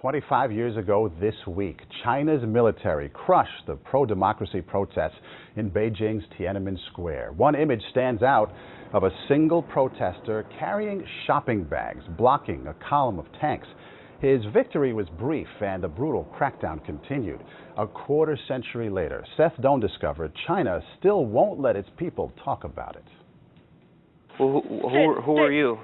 25 years ago this week, China's military crushed the pro-democracy protests in Beijing's Tiananmen Square. One image stands out of a single protester carrying shopping bags, blocking a column of tanks. His victory was brief and the brutal crackdown continued. A quarter century later, Seth Doane discovered China still won't let its people talk about it. Who are you?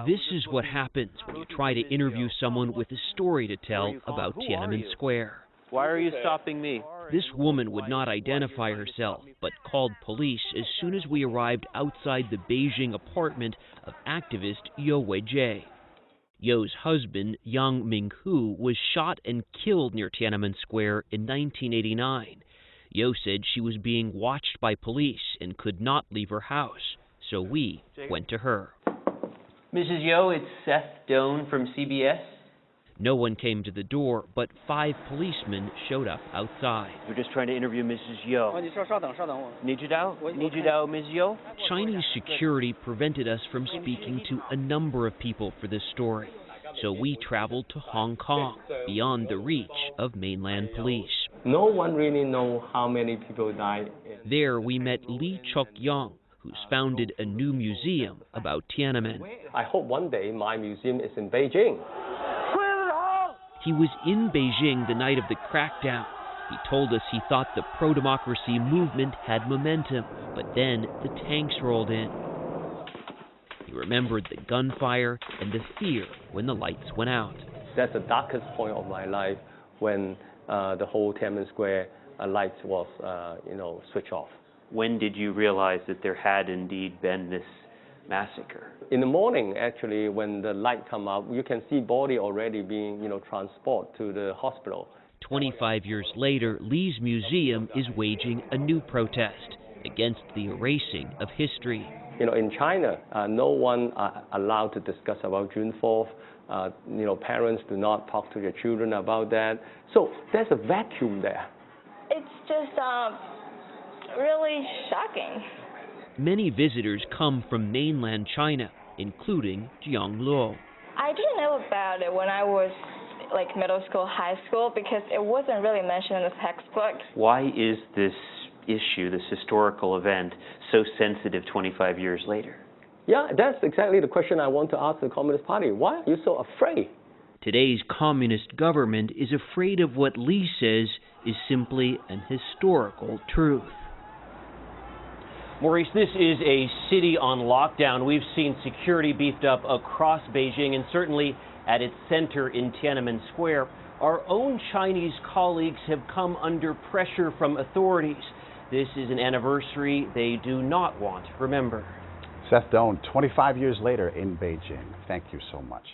This is what happens when you try to interview someone with a story to tell about Tiananmen Square. Why are you stopping me? This woman would not identify herself, but called police as soon as we arrived outside the Beijing apartment of activist Yo Weijie. Yo's husband, Yang Minghu, was shot and killed near Tiananmen Square in 1989. Yo said she was being watched by police and could not leave her house, so we went to her. Mrs. Yo, it's Seth Doane from CBS. No one came to the door, but 5 policemen showed up outside. We're just trying to interview Mrs. Yo. Ms. Yo? Chinese security prevented us from speaking to a number of people for this story, so we traveled to Hong Kong, beyond the reach of mainland police. No one really knows how many people died. There we met Lee Chuk-young, who's founded a new museum about Tiananmen. I hope one day my museum is in Beijing. He was in Beijing the night of the crackdown. He told us he thought the pro-democracy movement had momentum, but then the tanks rolled in. He remembered the gunfire and the fear when the lights went out. That's the darkest point of my life, when the whole Tiananmen Square lights was, switched off. When did you realize that there had indeed been this massacre? In the morning, actually, when the light come up, you can see body already being, transported to the hospital. 25 years later, Lee's museum is waging a new protest against the erasing of history. In China, no one allowed to discuss about June 4th. Parents do not talk to their children about that. So there's a vacuum there. It's just really shocking. Many visitors come from mainland China, including Jiang Luo. I didn't know about it when I was middle school, high school, because it wasn't really mentioned in the textbook. Why is this issue, this historical event, so sensitive 25 years later? Yeah, that's exactly the question I want to ask the Communist Party. Why are you so afraid? Today's communist government is afraid of what Lee says is simply an historical truth. Maurice, this is a city on lockdown. We've seen security beefed up across Beijing and certainly at its center in Tiananmen Square. Our own Chinese colleagues have come under pressure from authorities. This is an anniversary they do not want to remember. Seth Doane, 25 years later in Beijing. Thank you so much.